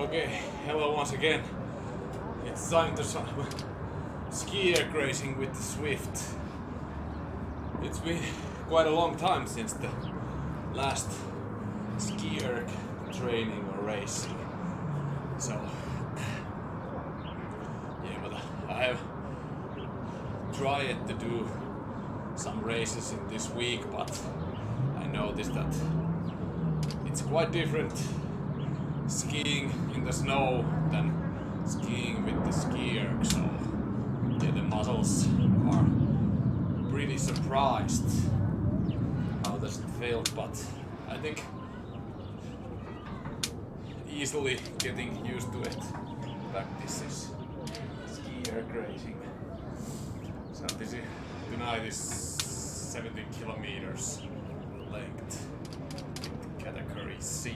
Okay, hello once again. It's time to Skierg racing with the Swift. It's been quite a long time since the last Skierg training or racing. So, yeah, but I have tried to do some races in this week, but I noticed that it's quite different skiing in the snow than skiing with the Skierg, so yeah, the muscles are pretty surprised how does it feel, but I think easily getting used to it. Practices Skierg racing. So tonight is 17 kilometers length, category C.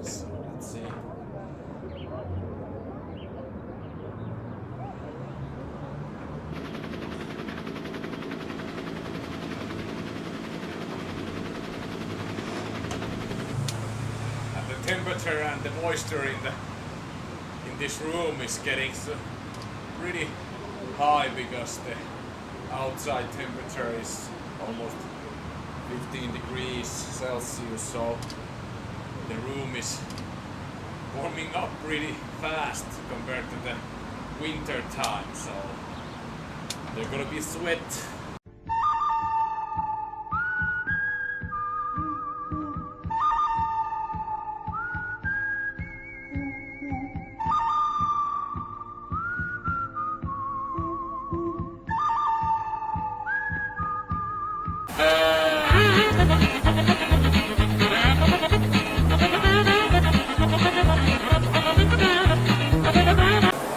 So let's see. And the temperature and the moisture in this room is getting pretty high because the outside temperature is almost 15 degrees Celsius, so the room is warming up pretty fast compared to the winter time, so there's gonna be sweat.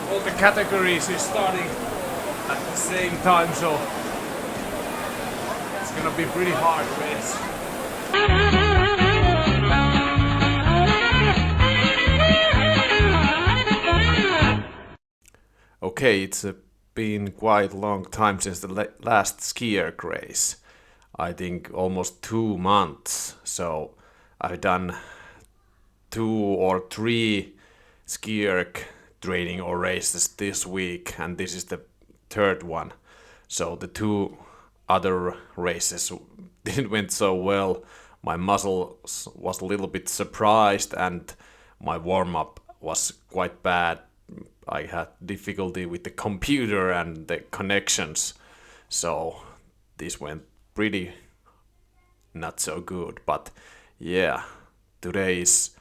All the categories is starting at the same time, so it's gonna be pretty hard race. Okay, it's been quite a long time since the last Skierg race. I think almost 2 months. So I've done 2 or 3 Skierg training or races this week, and this is the third one. So the 2 other races didn't went so well. My muscles was a little bit surprised, and my warm-up was quite bad. I had difficulty with the computer and the connections, so this went pretty not so good. But yeah, today is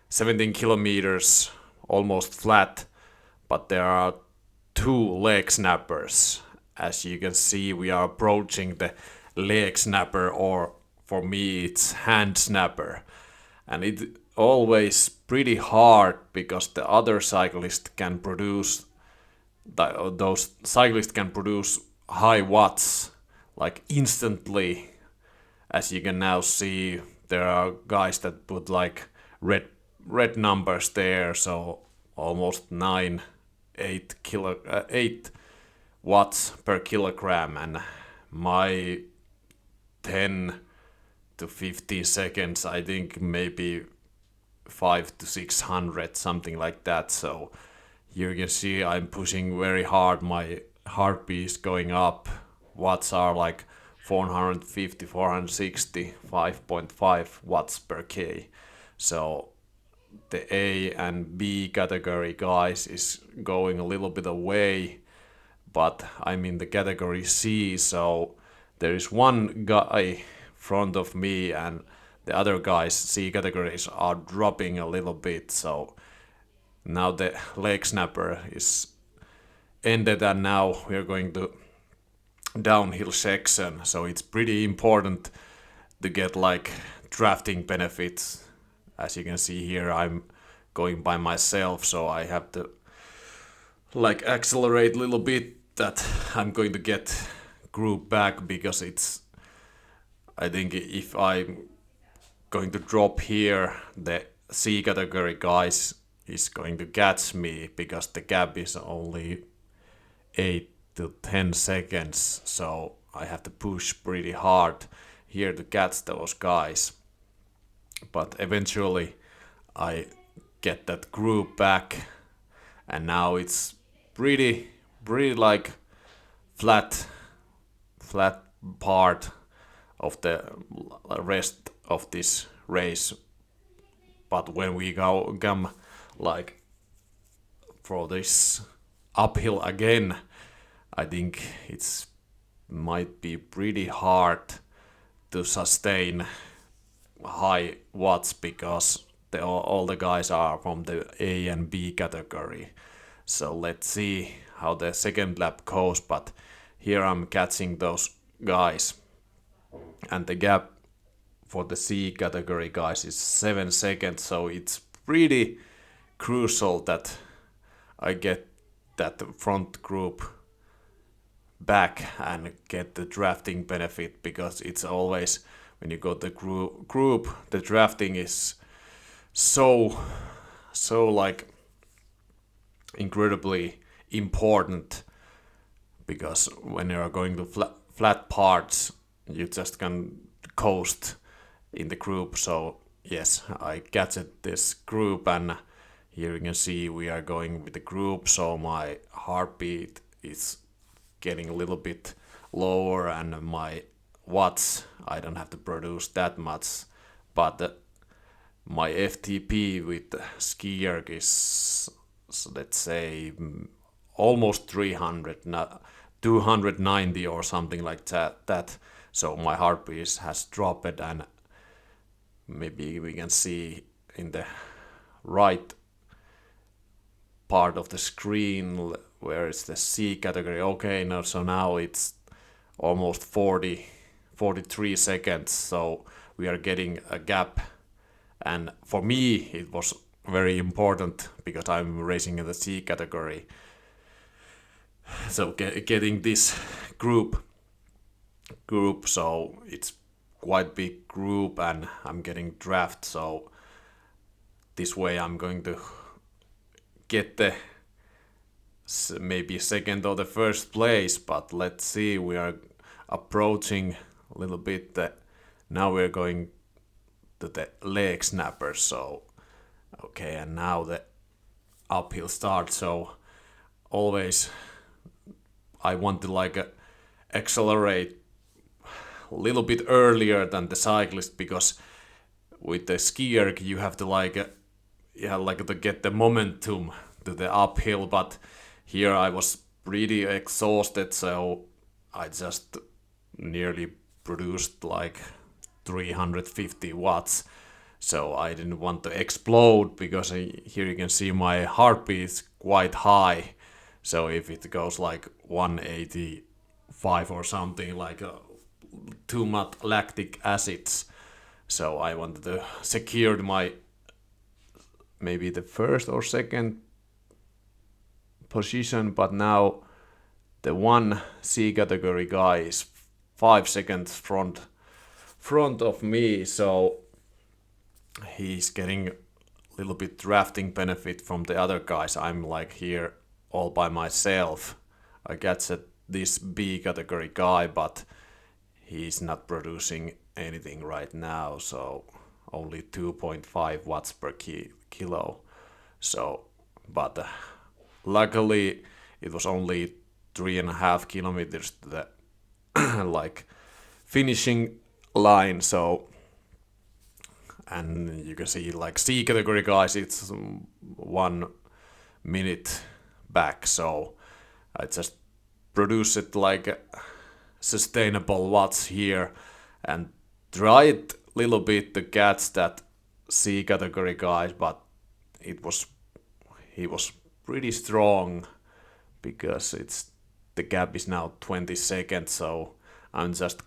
17 kilometers, almost flat, but there are 2 leg snappers. As you can see, we are approaching the leg snapper, or for me it's hand snapper, and it always pretty hard because the other cyclist can produce those cyclists can produce high watts like instantly. As you can now see, there are guys that put like red numbers there, so almost 8 watts per kilogram, and my 10 to 15 seconds, I think maybe 5 to 600, something like that. So you can see I'm pushing very hard, my heartbeat is going up, watts are like 450, 460, 5.5 watts per K. So the A and B category guys is going a little bit away, but I'm in the category C, so there is one guy front of me and the other guys C categories are dropping a little bit. So now the leg snapper is ended, and now we're going to downhill section, so it's pretty important to get like drafting benefits. As you can see here, I'm going by myself, so I have to like accelerate a little bit that I'm going to get group back, because it's, I think if I'm going to drop here, the C category guys is going to catch me because the gap is only 8 to 10 seconds, so I have to push pretty hard here to catch those guys. But eventually I get that group back, and now it's pretty like flat part of the rest of this race. But when we come like for this uphill again, I think it's might be pretty hard to sustain high watts because all the guys are from the A and B category. So let's see how the second lap goes, but here I'm catching those guys, and the gap for the C category guys is 7 seconds, so it's pretty crucial that I get that front group back and get the drafting benefit, because it's always when you go the group the drafting is so like incredibly important, because when you are going to flat parts you just can coast in the group. So yes, I gadget this group, and here you can see we are going with the group, so my heartbeat is getting a little bit lower, and my watts I don't have to produce that much, but my FTP with Skierg is, let's say, almost 300, not 290 or something like that. So my heartbeat has dropped, and maybe we can see in the right part of the screen where it's the C category. Okay, no, so now it's almost 43 seconds, so we are getting a gap, and for me it was very important because I'm racing in the C category. So getting this group, so it's quite big group, and I'm getting draft, so this way I'm going to get the maybe second or the first place, but let's see, we are approaching a little bit now we're going to the leg snapper. So okay, and now the uphill start, so always I want to like accelerate a little bit earlier than the cyclist, because with the Skierg you have to like to get the momentum to the uphill, but here I was pretty exhausted, so I just nearly produced like 350 watts, so I didn't want to explode, because here you can see my heartbeat is quite high, so if it goes like 185 or something, like too much lactic acids, so I wanted to secure my maybe the first or second position, but now the one C category guy is 5 seconds front of me, so he's getting a little bit drafting benefit from the other guys. I'm like here all by myself. I get this B category guy, but he's not producing anything right now, so only 2.5 watts per kilo. So, but luckily it was only 3.5 kilometers to the like finishing line. So, and you can see like C category guys, it's 1 minute back. So I just produce it like sustainable watts here, and tried a little bit to catch that C category guys, but he was pretty strong, because the gap is now 20 seconds, so I'm just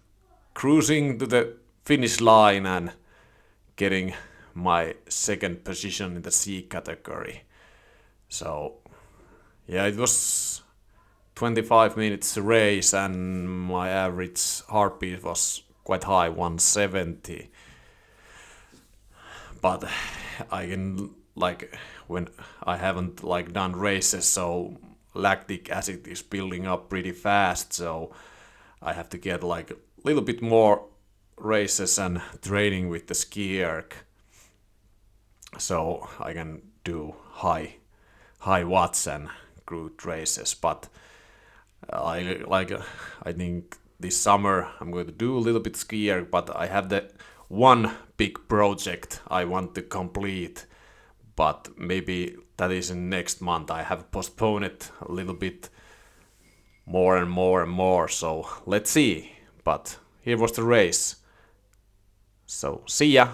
cruising to the finish line and getting my second position in the C category. So yeah, it was 25 minutes race, and my average heartbeat was quite high, 170. But I can like, when I haven't like done races, so lactic acid is building up pretty fast, so I have to get like a little bit more races and training with the Skierg, so I can do high watts and glute races, but I think this summer I'm going to do a little bit Skierg, but I have the one big project I want to complete, but maybe that is in next month. I have postponed it a little bit more and more and more, so let's see. But here was the race. So see ya!